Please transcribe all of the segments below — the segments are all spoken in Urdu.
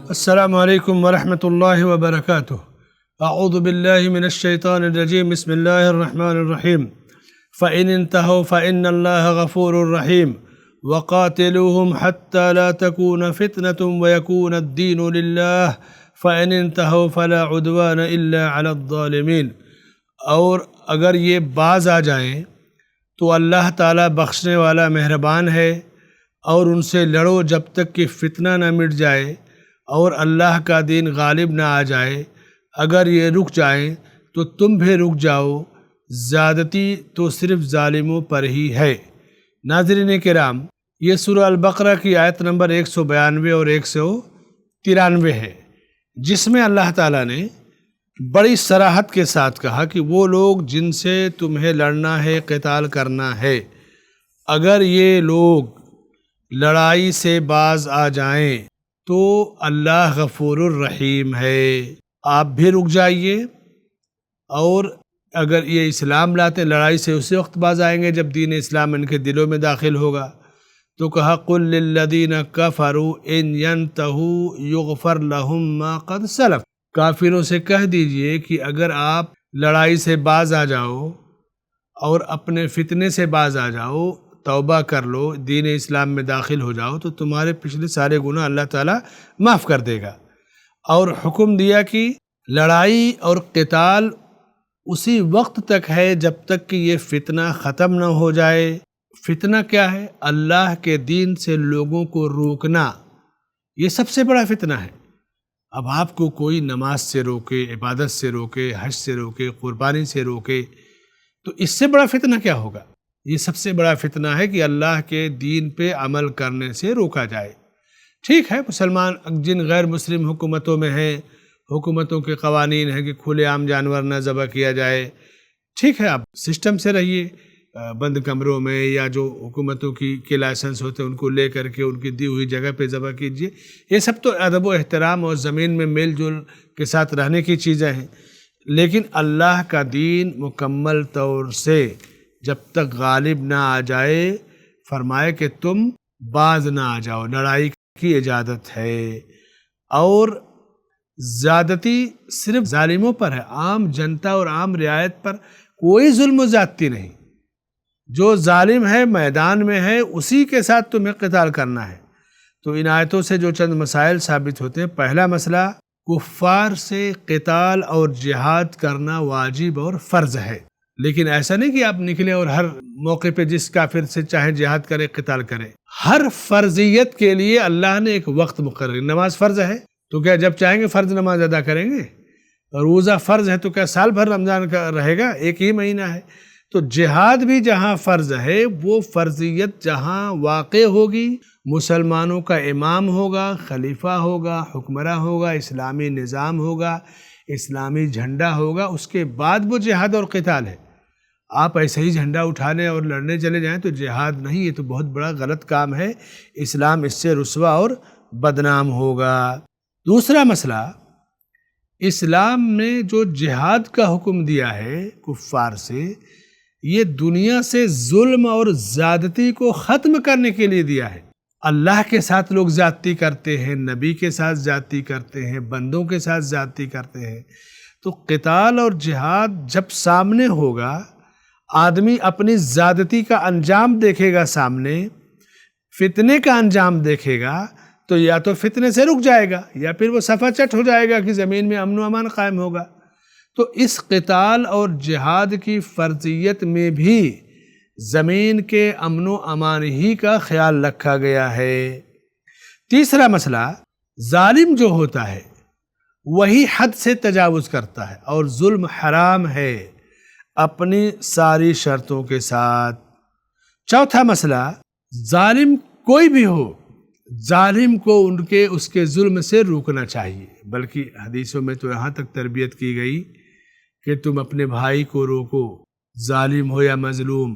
السلام علیکم ورحمۃ اللہ وبرکاتہ۔ اعوذ باللہ من الشیطان الرجیم، بسم اللہ الرحمن الرحیم۔ فإن انتهوا فإن اللہ غفور رحیم، وقاتلوہم حتی لا تکون فتنة ویکون الدین للہ، فإن انتهوا فلا عدوان الا علی الظالمین۔ اور اگر یہ باز آ جائیں تو اللہ تعالیٰ بخشنے والا مہربان ہے، اور ان سے لڑو جب تک کہ فتنہ نہ مٹ جائے اور اللہ کا دین غالب نہ آ جائے۔ اگر یہ رک جائیں تو تم بھی رک جاؤ، زیادتی تو صرف ظالموں پر ہی ہے۔ ناظرین کرام، یہ سورہ البقرہ کی آیت نمبر 192 اور 193 ہے، جس میں اللہ تعالیٰ نے بڑی صراحت کے ساتھ کہا کہ وہ لوگ جن سے تمہیں لڑنا ہے، قتال کرنا ہے، اگر یہ لوگ لڑائی سے باز آ جائیں تو اللہ غفور الرحیم ہے، آپ بھی رک جائیے۔ اور اگر یہ اسلام لاتے لڑائی سے اسی وقت باز آئیں گے جب دین اسلام ان کے دلوں میں داخل ہوگا۔ تو کہا قُلْ لِلَّذِينَ كَفَرُوا إِنْ يَنْتَهُوا يُغْفَرْ لَهُمْ مَا قَدْ سَلَفَ، کافروں سے کہہ دیجئے کہ اگر آپ لڑائی سے باز آ جاؤ اور اپنے فتنے سے باز آ جاؤ، توبہ کر لو، دین اسلام میں داخل ہو جاؤ، تو تمہارے پچھلے سارے گناہ اللہ تعالیٰ معاف کر دے گا۔ اور حکم دیا کہ لڑائی اور قتال اسی وقت تک ہے جب تک کہ یہ فتنہ ختم نہ ہو جائے۔ فتنہ کیا ہے؟ اللہ کے دین سے لوگوں کو روکنا، یہ سب سے بڑا فتنہ ہے۔ اب آپ کو کوئی نماز سے روکے، عبادت سے روکے، حج سے روکے، قربانی سے روکے، تو اس سے بڑا فتنہ کیا ہوگا؟ یہ سب سے بڑا فتنہ ہے کہ اللہ کے دین پہ عمل کرنے سے روکا جائے۔ ٹھیک ہے، مسلمان جن غیر مسلم حکومتوں میں ہیں، حکومتوں کے قوانین ہیں کہ کھلے عام جانور نہ ذبح کیا جائے، ٹھیک ہے، آپ سسٹم سے رہیے، بند کمروں میں، یا جو حکومتوں کے لائسنس ہوتے ہیں ان کو لے کر کے ان کی دی ہوئی جگہ پہ ذبح کیجیے۔ یہ سب تو ادب و احترام اور زمین میں میل جول کے ساتھ رہنے کی چیزیں ہیں، لیکن اللہ کا دین مکمل طور سے جب تک غالب نہ آ جائے، فرمائے کہ تم باز نہ آ جاؤ، لڑائی کی اجازت ہے۔ اور زیادتی صرف ظالموں پر ہے، عام جنتا اور عام رعایت پر کوئی ظلم و زیادتی نہیں۔ جو ظالم ہے میدان میں ہے، اسی کے ساتھ تمہیں قتال کرنا ہے۔ تو ان آیتوں سے جو چند مسائل ثابت ہوتے ہیں، پہلا مسئلہ، کفار سے قتال اور جہاد کرنا واجب اور فرض ہے، لیکن ایسا نہیں کہ آپ نکلیں اور ہر موقع پہ جس کافر سے چاہے جہاد کرے، قتال کرے۔ ہر فرضیت کے لیے اللہ نے ایک وقت مقرر، نماز فرض ہے تو کیا جب چاہیں گے فرض نماز ادا کریں گے؟ روزہ فرض ہے تو کیا سال بھر رمضان کا رہے گا؟ ایک ہی مہینہ ہے۔ تو جہاد بھی جہاں فرض ہے، وہ فرضیت جہاں واقع ہوگی، مسلمانوں کا امام ہوگا، خلیفہ ہوگا، حکمراں ہوگا، اسلامی نظام ہوگا، اسلامی جھنڈا ہوگا، اس کے بعد وہ جہاد اور قتال ہے۔ آپ ایسے ہی جھنڈا اٹھانے اور لڑنے چلے جائیں تو جہاد نہیں، یہ تو بہت بڑا غلط کام ہے، اسلام اس سے رسوا اور بدنام ہوگا۔ دوسرا مسئلہ، اسلام نے جو جہاد کا حکم دیا ہے کفار سے، یہ دنیا سے ظلم اور زیادتی کو ختم کرنے کے لیے دیا ہے۔ اللہ کے ساتھ لوگ زیادتی کرتے ہیں، نبی کے ساتھ زیادتی کرتے ہیں، بندوں کے ساتھ زیادتی کرتے ہیں۔ تو قتال اور جہاد جب سامنے ہوگا، آدمی اپنی زیادتی کا انجام دیکھے گا، سامنے فتنے کا انجام دیکھے گا، تو یا تو فتنے سے رک جائے گا یا پھر وہ صفا چٹ ہو جائے گا کہ زمین میں امن و امان قائم ہوگا۔ تو اس قتال اور جہاد کی فرضیت میں بھی زمین کے امن و امان ہی کا خیال رکھا گیا ہے۔ تیسرا مسئلہ، ظالم جو ہوتا ہے وہی حد سے تجاوز کرتا ہے، اور ظلم حرام ہے اپنی ساری شرطوں کے ساتھ۔ چوتھا مسئلہ، ظالم کوئی بھی ہو، ظالم کو اس کے ظلم سے روکنا چاہیے، بلکہ حدیثوں میں تو یہاں تک تربیت کی گئی کہ تم اپنے بھائی کو روکو، ظالم ہو یا مظلوم۔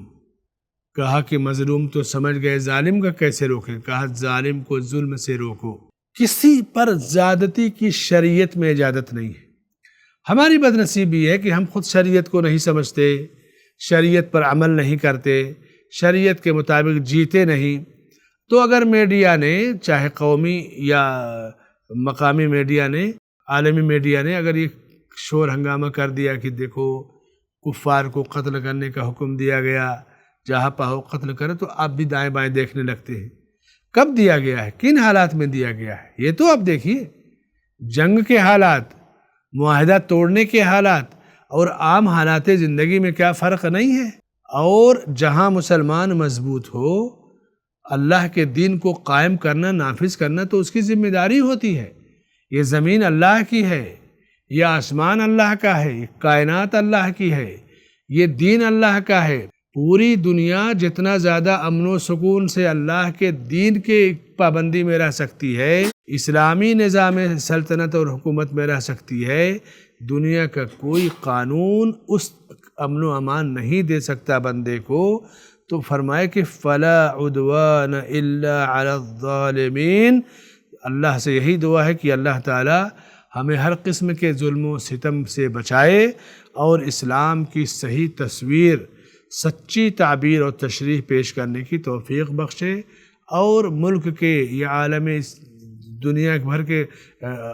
کہا کہ مظلوم تو سمجھ گئے، ظالم کا کیسے روکیں؟ کہا ظالم کو ظلم سے روکو۔ کسی پر زیادتی کی شریعت میں اجازت نہیں ہے۔ ہماری بدنصیبی ہے کہ ہم خود شریعت کو نہیں سمجھتے، شریعت پر عمل نہیں کرتے، شریعت کے مطابق جیتے نہیں۔ تو اگر میڈیا نے چاہے قومی یا مقامی میڈیا نے، عالمی میڈیا نے اگر یہ شور ہنگامہ کر دیا کہ دیکھو کفار کو قتل کرنے کا حکم دیا گیا، جہاں پاؤ قتل کرے، تو آپ بھی دائیں بائیں دیکھنے لگتے ہیں۔ کب دیا گیا ہے؟ کن حالات میں دیا گیا ہے؟ یہ تو آپ دیکھیے، جنگ کے حالات، معاہدہ توڑنے کے حالات اور عام حالات زندگی میں کیا فرق نہیں ہے؟ اور جہاں مسلمان مضبوط ہو، اللہ کے دین کو قائم کرنا، نافذ کرنا تو اس کی ذمہ داری ہوتی ہے۔ یہ زمین اللہ کی ہے، یہ آسمان اللہ کا ہے، یہ کائنات اللہ کی ہے، یہ دین اللہ کا ہے۔ پوری دنیا جتنا زیادہ امن و سکون سے اللہ کے دین کے پابندی میں رہ سکتی ہے، اسلامی نظام سلطنت اور حکومت میں رہ سکتی ہے، دنیا کا کوئی قانون اس امن و امان نہیں دے سکتا بندے کو۔ تو فرمائے کہ فلا عدوان الا علی الظالمین۔ اللہ سے یہی دعا ہے کہ اللہ تعالی ہمیں ہر قسم کے ظلم و ستم سے بچائے اور اسلام کی صحیح تصویر، سچی تعبیر اور تشریح پیش کرنے کی توفیق بخشے، اور ملک کے یا عالم دنیا بھر کے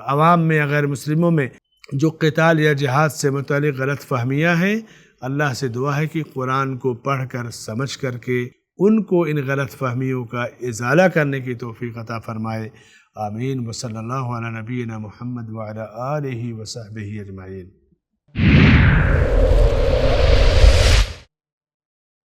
عوام میں، غیر مسلموں میں جو قتال یا جہاد سے متعلق غلط فہمیاں ہیں، اللہ سے دعا ہے کہ قرآن کو پڑھ کر سمجھ کر کے ان کو ان غلط فہمیوں کا ازالہ کرنے کی توفیق عطا فرمائے۔ آمین۔ وصلی اللہ علی نبینا محمد وعلی آلہ وصحبہ اجمعین۔